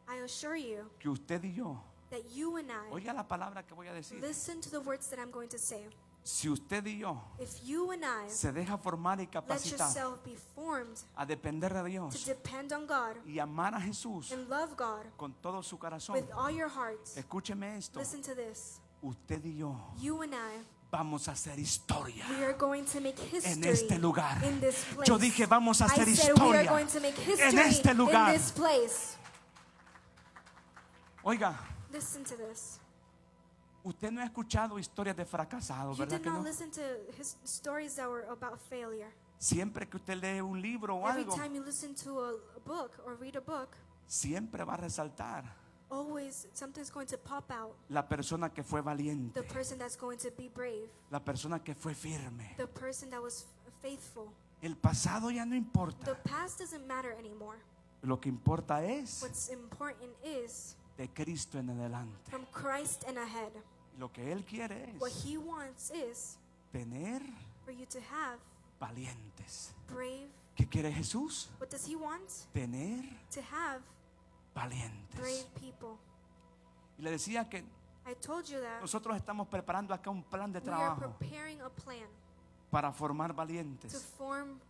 I assure you que usted y yo, that you and I, oiga la palabra que voy a decir, listen to the words that I'm going to say. si usted y yo If you and I se deja formar y let capacitar yourself be formed a depender de to Dios depend on God y amar a Jesús and love God con todo su corazón, with all your heart, escúcheme esto, listen to this. usted y yo You and I, vamos a hacer historia we are going to make history en este lugar. in this place. Yo dije, vamos a hacer I said we are historia going to make history en este lugar. in this place. Oiga, Listen to this. usted no ha escuchado historias de fracasados, You ¿verdad did que not no? listen to his stories that were about failure. Siempre que usted lee un libro o Every algo, time you listen to a book or read a book, siempre va a resaltar always something's going to pop out. la persona que fue The valiente, person that's going to be brave, la persona que fue firme. the person that was faithful. El pasado ya no The importa. past doesn't matter anymore. Lo que importa es What's important is de Cristo en adelante. from Christ and ahead. Lo que Él quiere What es He wants is tener for you to have valientes. brave. ¿Qué quiere Jesús? What does He want? Tener To have brave valientes. people. Y le decía que I told you that nosotros estamos preparando acá un plan de we are trabajo preparing a plan para formar to valientes. form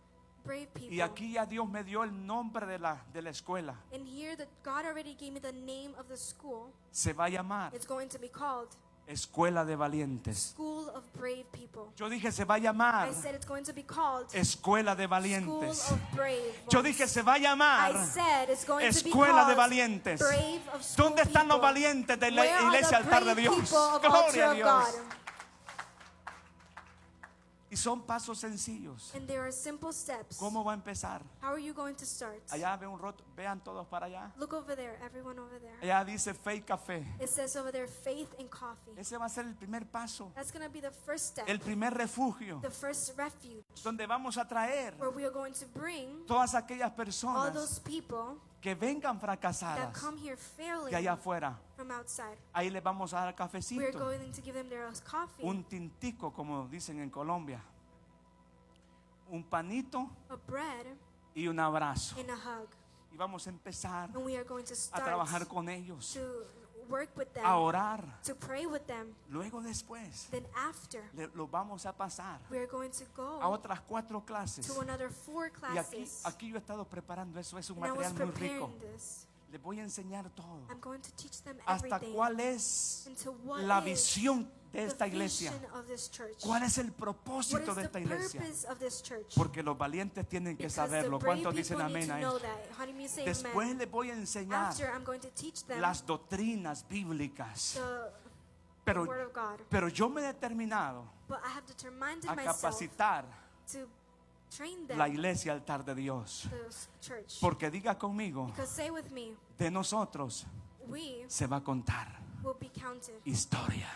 brave people. Y aquí ya Dios me dio el nombre de la escuela. And here that God already gave me the name of the school. Se va a llamar It's going to be called Escuela de Valientes. School of Brave People. Yo dije, se va a llamar I said it's going to be called Escuela de School Valientes. of Brave Yo ones. dije, se va a llamar I said it's going to be Escuela de called Valientes. Brave of School ¿Dónde están los people. valientes de la Where are iglesia the altar de brave Dios? people of Gloria a Altar of Dios. God? Y son pasos sencillos. And there are simple steps. ¿Cómo va a empezar? How are you going to start? Allá ve un roto, vean todos para allá. Look over there, everyone over there. Allá dice Fe y Café. It says over there, faith and coffee. Ese va a ser el primer paso, That's going to be the first step, el primer refugio, the first refuge, donde vamos a traer where we are going to bring todas aquellas all personas those people que vengan that fracasadas come here failing de allá afuera. from outside. Ahí les vamos a dar We are cafecito, going to give them their coffee, un tintico, como dicen en Colombia, un panito a bread, y un abrazo. and a hug. Y vamos a empezar And we are going to a start trabajar con ellos. to work with them, a orar. to pray with them. Luego después Then after, lo vamos a pasar we are going to a go otras 4 clases. to another 4 Y aquí classes. yo he estado preparando eso, es un And I was material muy rico. preparing this. Les voy a enseñar todo. I'm going to teach them Hasta everything. cuál es Into what la is visión de the esta iglesia. vision of this church. ¿Cuál es el What propósito is de the esta iglesia? purpose of this church? Porque los valientes tienen que Because the saberlo. brave ¿Cuántos dicen people need amén to a know esto? that. How do you say Después amen? les voy a enseñar After, I'm going to teach them las doctrinas bíblicas. the Pero, Word of God. pero yo me he determinado But I have determined a myself capacitar to train them, la iglesia altar de Dios. the church. Porque diga conmigo, Because say with me, de nosotros we se va a contar will be counted. historia.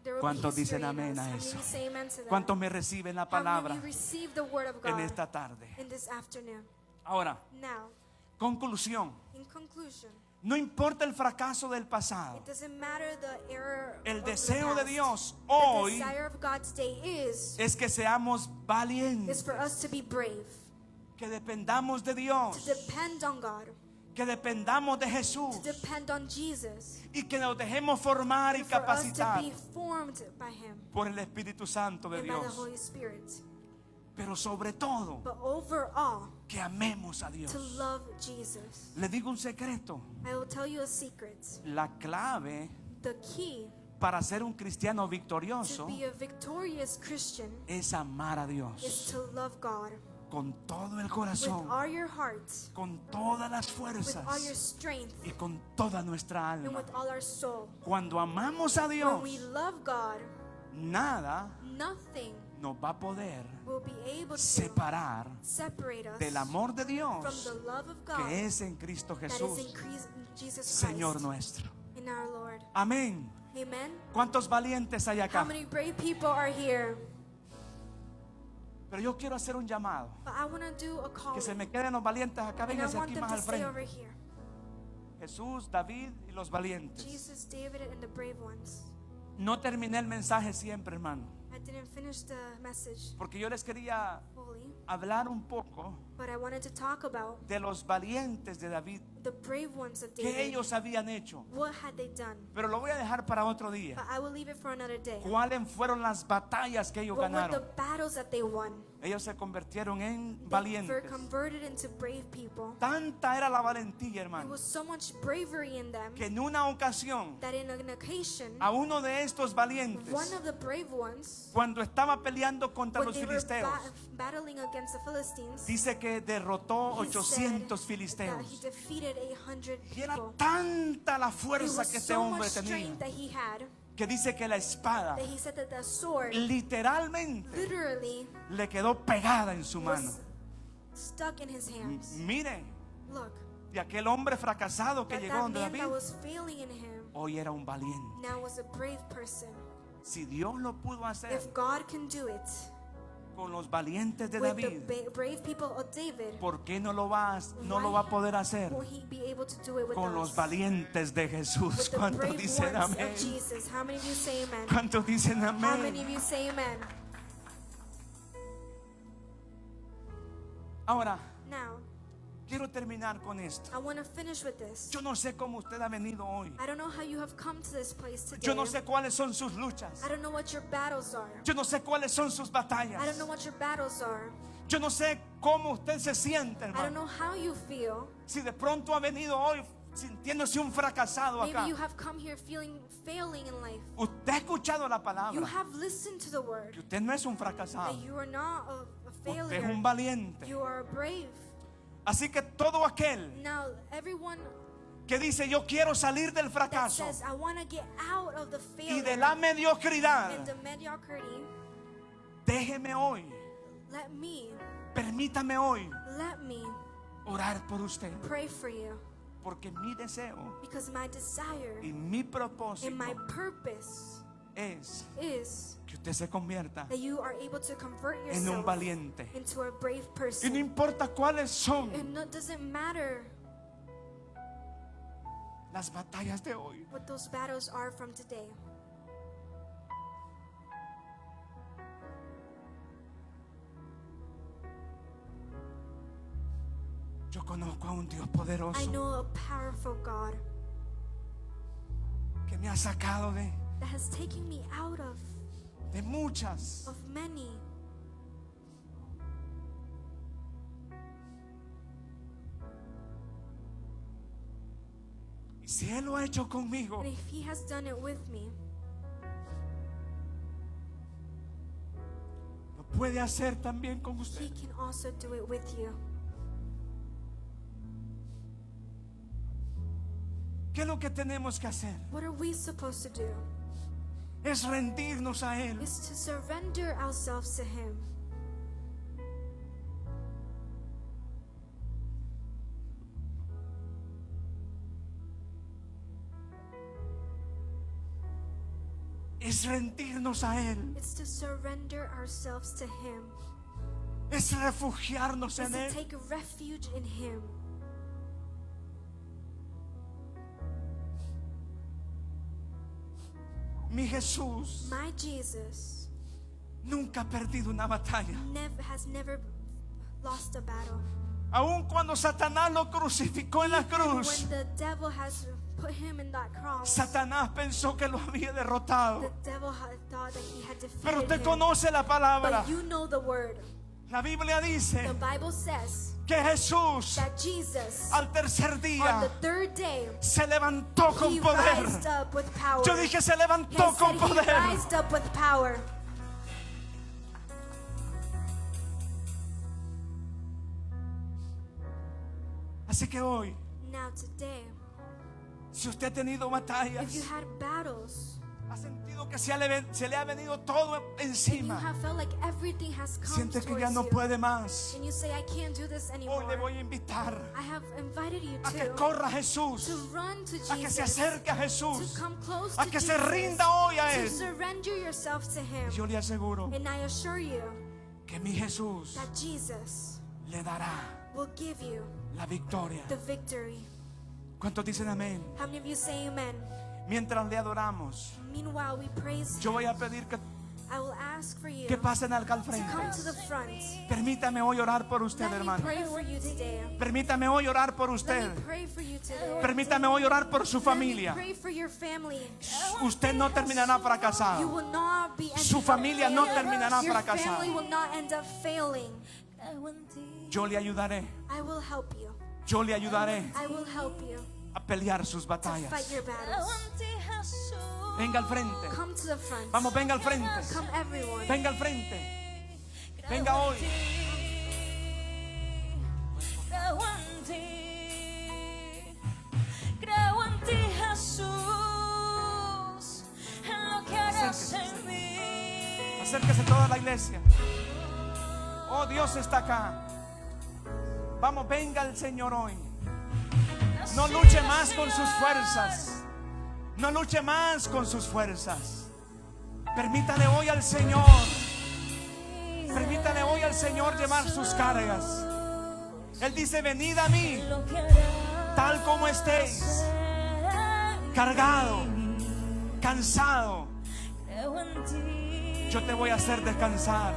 There will ¿Cuántos be history dicen amén in us. a How many eso? of you say amen to that? ¿Cuántos me reciben la How many palabra of you receive the word of en God esta tarde? in this afternoon? Ahora, Now, conclusión. in conclusion, No importa el fracaso del pasado. it doesn't matter the error El of the deseo de past. Dios The hoy desire of God's day es que seamos is valientes, for us to be brave, que dependamos de to Dios, depend on God, que dependamos de Jesús to depend on Jesus, y que nos dejemos formar y and for us to capacitar be formed by Him por el Espíritu Santo de and by the Dios. Holy Spirit. Pero sobre todo, But overall, que amemos a Dios. to love Jesus. Le digo un secreto. I will tell you a secret. La clave The key para ser un cristiano to victorioso be a victorious Christian es amar a is Dios to love God con todo el with corazón, all your heart, con todas las with fuerzas all your strength, y con toda nuestra and alma. with all our soul. Cuando amamos a When Dios, we love God, nada nothing nos va a poder will be able to separar separate us del amor de from Dios the love of God que es en Cristo that is Jesús, in Jesus Señor Christ, nuestro. in our Lord. Amén. Amen. ¿Cuántos valientes hay How acá? many brave people are here? Pero yo quiero hacer un llamado. But I want to do a call. Que se me queden los valientes acá. And I Vénganse want aquí them más to al stay over frente. here. Jesús, David y los valientes. Jesus, David, and the brave ones. No terminé el mensaje siempre, hermano. I didn't finish the message Porque yo les quería fully, hablar un poco but I wanted to talk about de los valientes de David. the brave ones of Que David. ellos habían hecho. What had they done? Pero lo voy a dejar para otro día. But I will leave it for another day. ¿Cuáles fueron las batallas que ellos What were the ganaron? battles that they won? Ellos se convirtieron en They were valientes. converted into brave people. Tanta era la valentía, There hermano, was so much bravery in them que en una ocasión that in an occasion, a uno de estos valientes, one of the brave ones, cuando estaba peleando contra when los they were filisteos, battling against the Philistines, dice que derrotó he 800 said that he filisteos. defeated 800 Y era people. tanta la It fuerza was que este so much hombre tenía, strength that he had que dice que la espada that he said that the sword literalmente literally le quedó pegada en su mano. was stuck in his hands. Mire, Look, de aquel hombre fracasado que that llegó donde man that David, was failing in him hoy era un valiente. now was a brave person. Si Dios lo pudo hacer If God can do it con los valientes de with David, the brave people of David, ¿por qué no lo va a poder hacer will he be able to do it with con los us? valientes de With Jesús? the ¿Cuántos brave dicen ones amén? of Jesus. How many of you say amen? ¿Cuántos dicen How many amén? of you say amen? Ahora, Now, quiero terminar con esto. I want to finish with this. Yo no sé cómo usted ha venido hoy. I don't know how you have come to this place today. Yo no sé cuáles son sus luchas. I don't know what your battles are. Yo no sé cuáles son sus I don't batallas. know what your battles are. Yo no sé cómo usted se siente, I don't hermano. know how you feel. Si de pronto ha venido hoy sintiéndose un fracasado acá. Maybe you have come here failing in life. Usted ha escuchado la You palabra. have listened to the word. Que usted no es un That fracasado. you are not a Usted es failure. un valiente. You are brave. Así que todo aquel Now, everyone que dice yo quiero salir del that fracaso says, I want to get out of the y failure de la mediocridad, and the mediocrity, déjeme hoy, permítame hoy let me orar por usted, pray for you. porque mi deseo Because my desire y mi and propósito my purpose es is que usted se convierta that you are able to convert en un yourself valiente. into a brave Y no person. importa cuáles son And it doesn't matter las batallas de hoy. what those battles are from today. Yo conozco a un Dios I poderoso know a powerful God me ha sacado that has taken me out de muchas. of many. Y si Él lo ha hecho conmigo, And if He has done it with me, lo puede hacer también con He usted. can also do it with you. ¿Qué es lo que tenemos que hacer? What are we supposed to do? Es rendirnos a Él. Is to surrender ourselves to Him. Es rendirnos a Él. It's to surrender ourselves to Him. Es refugiarnos It's en to Él. take refuge in Him. Mi Jesús My Jesus nunca ha perdido una batalla. has never lost a battle. Aun cuando Satanás lo crucificó en la Even cruz, when the devil has put Him in that cross, Satanás pensó que lo había derrotado. the devil had thought that he had Pero defeated usted him. conoce la palabra. But you know the word. La Biblia dice The Bible says que Jesús that Jesus, al tercer on día the third day, se levantó con He poder. rised up with power. Yo dije se He levantó con said He poder. rised up with power. Así que hoy, Now today, si usted ha tenido if you batallas, had battles, ha sentido que se le ha venido todo you encima, have felt like everything has come siente que towards ya no you, puede más, and you say, I can't do this hoy anymore, le voy a invitar I have invited you a que to corra a Jesús, run to a que se Jesus, acerque a to Jesús, come close a to que se Jesus, rinda hoy a to Él. surrender yourself to Him. Yo le aseguro And I assure you que mi Jesús that Jesus le dará will give you la victoria. the victory. ¿Cuántos dicen amén? How many of you say amen? Mientras le adoramos, Meanwhile, we praise yo Him. voy a pedir I will ask for you que pasen acá al to come frente. to the front. Permítame hoy orar por usted, Let me hermano. pray for you today. Permítame hoy orar por Let usted. me pray for you today. Permítame hoy orar por su Let me familia. pray for your family. Usted no terminará You fracasado. will not be Su ended up familia no failing. terminará Your fracasada. family will not end up failing. Yo le ayudaré. I will help you. Yo le ayudaré I will help you a pelear sus to batallas. fight your battles. Venga al frente. Come to the front. Vamos, venga al frente. Come everyone. Venga al frente. Venga hoy. Creo en ti, Jesús, en lo que harás en mí. Acérquese toda la iglesia. Oh, Dios está acá. Vamos, venga el Señor hoy. No luche más con sus fuerzas. No luche más con sus fuerzas. Permítale hoy al Señor. Permítale hoy al Señor llevar sus cargas. Él dice, venid a mí, Lo que harás tal como estéis, cargado, cansado. creo en ti, Yo te voy a hacer descansar.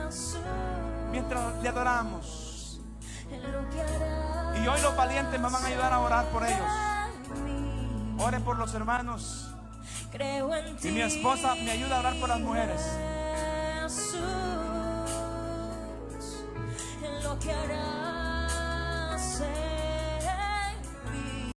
Jesús, Mientras le adoramos. en lo que harás Y hoy los valientes me van a ayudar a orar por ellos. en mí. Oren por los hermanos. Creo en ti, Y mi esposa me ayuda a orar por las mujeres. Jesús, en lo que harás